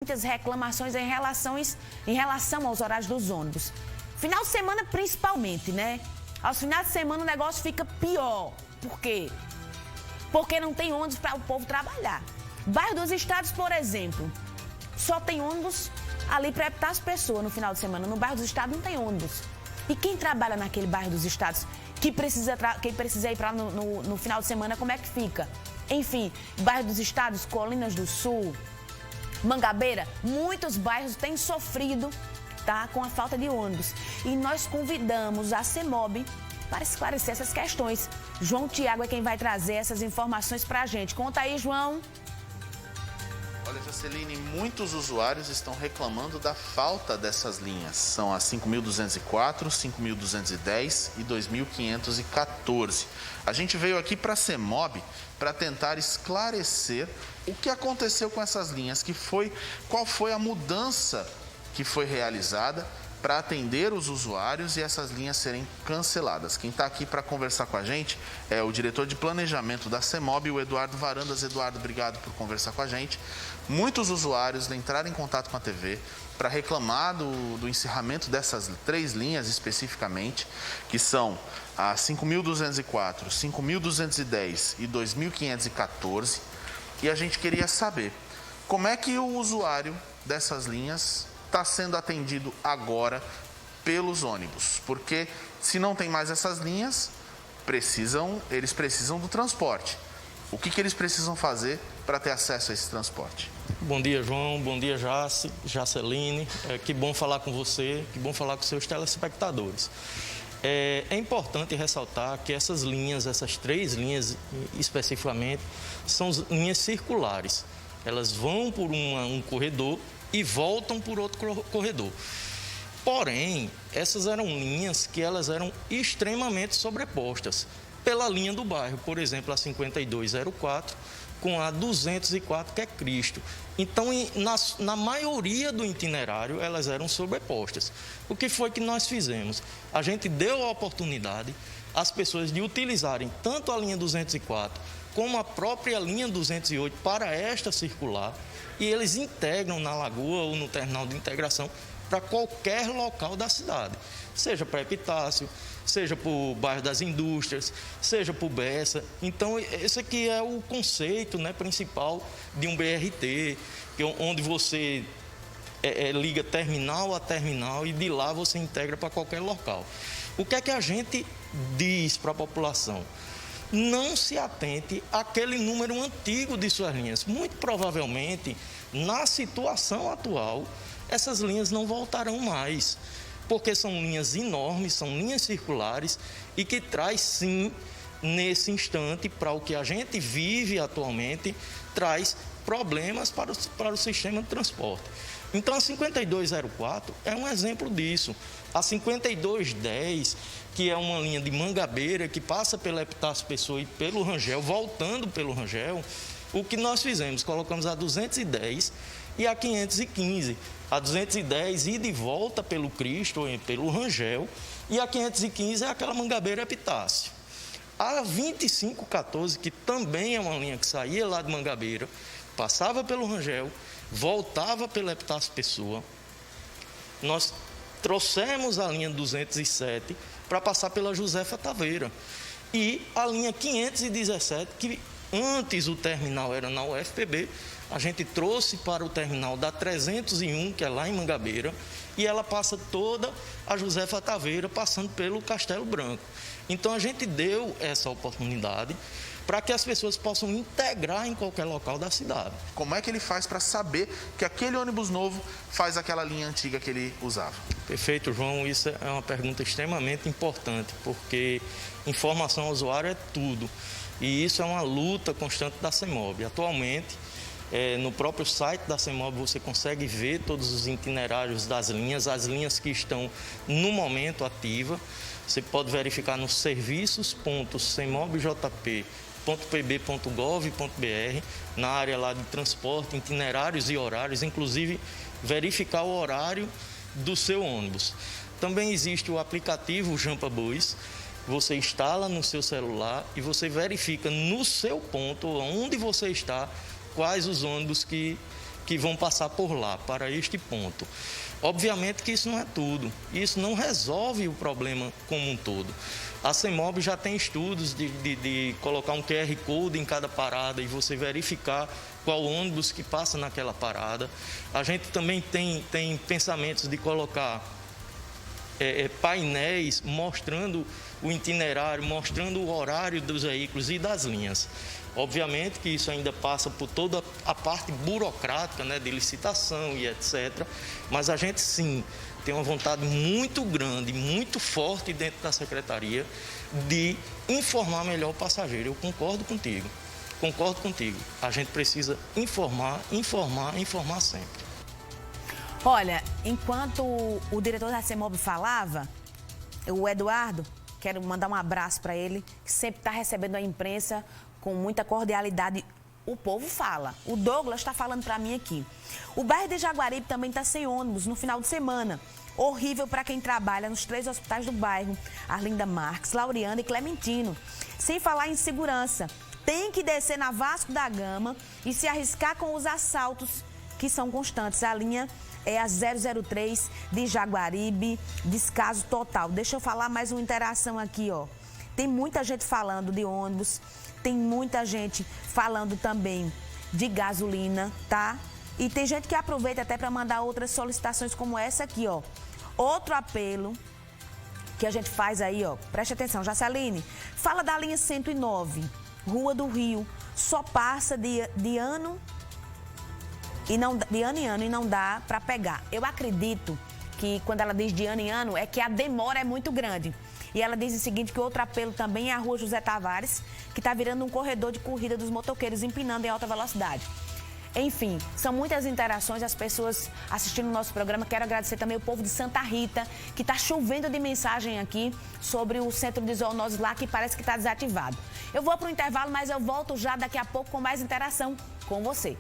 muitas reclamações em relação aos horários dos ônibus. Final de semana principalmente, né? Aos finais de semana o negócio fica pior. Por quê? Porque não tem ônibus para o povo trabalhar. Bairro dos Estados, por exemplo, só tem ônibus ali para evitar as pessoas no final de semana. No bairro dos Estados não tem ônibus. E quem trabalha naquele bairro dos Estados, quem precisa ir para no final de semana, como é que fica? Enfim, bairro dos Estados, Colinas do Sul, Mangabeira, muitos bairros têm sofrido, tá, com a falta de ônibus. E nós convidamos a CEMOB para esclarecer essas questões. João Tiago é quem vai trazer essas informações para a gente. Conta aí, João. Olha, Jaceline, muitos usuários estão reclamando da falta dessas linhas. São as 5.204, 5.210 e 2.514. A gente veio aqui para a CEMOB para tentar esclarecer o que aconteceu com essas linhas, qual foi a mudança que foi realizada para atender os usuários e essas linhas serem canceladas. Quem está aqui para conversar com a gente é o diretor de planejamento da CEMOB, o Eduardo Varandas. Eduardo, obrigado por conversar com a gente. Muitos usuários entraram em contato com a TV para reclamar do encerramento dessas 3 linhas especificamente, que são a 5.204, 5.210 e 2.514. E a gente queria saber como é que o usuário dessas linhas está sendo atendido agora pelos ônibus, porque se não tem mais essas linhas, eles precisam do transporte. O que eles precisam fazer para ter acesso a esse transporte? Bom dia, João. Bom dia, Jaceline. Que bom falar com você, que bom falar com seus telespectadores. É importante ressaltar que essas linhas, essas 3 linhas especificamente, são linhas circulares. Elas vão por um corredor e voltam por outro corredor. Porém, essas eram linhas que elas eram extremamente sobrepostas pela linha do bairro, por exemplo, a 5204 com a 204, que é Cristo. Então, na maioria do itinerário, elas eram sobrepostas. O que foi que nós fizemos? A gente deu a oportunidade às pessoas de utilizarem tanto a linha 204 como a própria linha 208 para esta circular, e eles integram na Lagoa ou no terminal de integração para qualquer local da cidade, seja para Epitácio, seja para o bairro das Indústrias, seja para o Bessa. Então, esse aqui é o conceito, né, principal de um BRT, onde você liga terminal a terminal e de lá você integra para qualquer local. O que é que a gente diz para a população? Não se atente àquele número antigo de suas linhas. Muito provavelmente, na situação atual, essas linhas não voltarão mais, porque são linhas enormes, são linhas circulares e que traz sim, nesse instante, para o que a gente vive atualmente, traz problemas para o sistema de transporte. Então, a 5204 é um exemplo disso. A 5210, que é uma linha de Mangabeira, que passa pela Epitácio Pessoa e pelo Rangel, voltando pelo Rangel, o que nós fizemos? Colocamos a 210 e a 515. A 210 ida e volta pelo Cristo, pelo Rangel, e a 515 é aquela Mangabeira Epitácio. A 2514, que também é uma linha que saía lá de Mangabeira, passava pelo Rangel, voltava pela Epitácio Pessoa. Nós trouxemos a linha 207 para passar pela Josefa Taveira. E a linha 517, que antes o terminal era na UFPB, a gente trouxe para o terminal da 301, que é lá em Mangabeira, e ela passa toda a Josefa Taveira, passando pelo Castelo Branco. Então, a gente deu essa oportunidade para que as pessoas possam integrar em qualquer local da cidade. Como é que ele faz para saber que aquele ônibus novo faz aquela linha antiga que ele usava? Perfeito, João. Isso é uma pergunta extremamente importante, porque informação ao usuário é tudo. E isso é uma luta constante da CEMOB. Atualmente, no próprio site da CEMOB você consegue ver todos os itinerários das linhas, as linhas que estão no momento ativa. Você pode verificar nos serviços.cemobjp.pb.gov.br, na área lá de transporte, itinerários e horários, inclusive verificar o horário do seu ônibus. Também existe o aplicativo Jampa Bus. Você instala no seu celular e você verifica no seu ponto, onde você está, quais os ônibus que que vão passar por lá, para este ponto. Obviamente que isso não é tudo, isso não resolve o problema como um todo. A CEMOB já tem estudos de colocar um QR Code em cada parada e você verificar qual ônibus que passa naquela parada. A gente também tem pensamentos de colocar painéis mostrando o itinerário, mostrando o horário dos veículos e das linhas. Obviamente que isso ainda passa por toda a parte burocrática, né, de licitação e etc. Mas a gente sim tem uma vontade muito grande, muito forte dentro da secretaria de informar melhor o passageiro. Eu concordo contigo. A gente precisa informar sempre. Olha, enquanto o diretor da CEMOB falava, o Eduardo, quero mandar um abraço para ele, que sempre está recebendo a imprensa com muita cordialidade. O povo fala. O Douglas está falando para mim aqui. O bairro de Jaguaribe também está sem ônibus no final de semana. Horrível para quem trabalha nos 3 hospitais do bairro. Arlinda Marques, Laureano e Clementino. Sem falar em segurança. Tem que descer na Vasco da Gama e se arriscar com os assaltos que são constantes. A linha é a 003 de Jaguaribe, descaso total. Deixa eu falar mais uma interação aqui, ó. Tem muita gente falando de ônibus, tem muita gente falando também de gasolina, tá? E tem gente que aproveita até para mandar outras solicitações como essa aqui, ó. Outro apelo que a gente faz aí, ó. Preste atenção, Jaceline. Fala da linha 109, Rua do Rio. Só passa de ano em ano e não dá para pegar. Eu acredito que quando ela diz de ano em ano é que a demora é muito grande. E ela diz o seguinte, que outro apelo também é a Rua José Tavares, que está virando um corredor de corrida dos motoqueiros empinando em alta velocidade. Enfim, são muitas interações, as pessoas assistindo o nosso programa. Quero agradecer também o povo de Santa Rita, que está chovendo de mensagem aqui sobre o centro de zoonose lá, que parece que está desativado. Eu vou para o intervalo, mas eu volto já daqui a pouco com mais interação com você.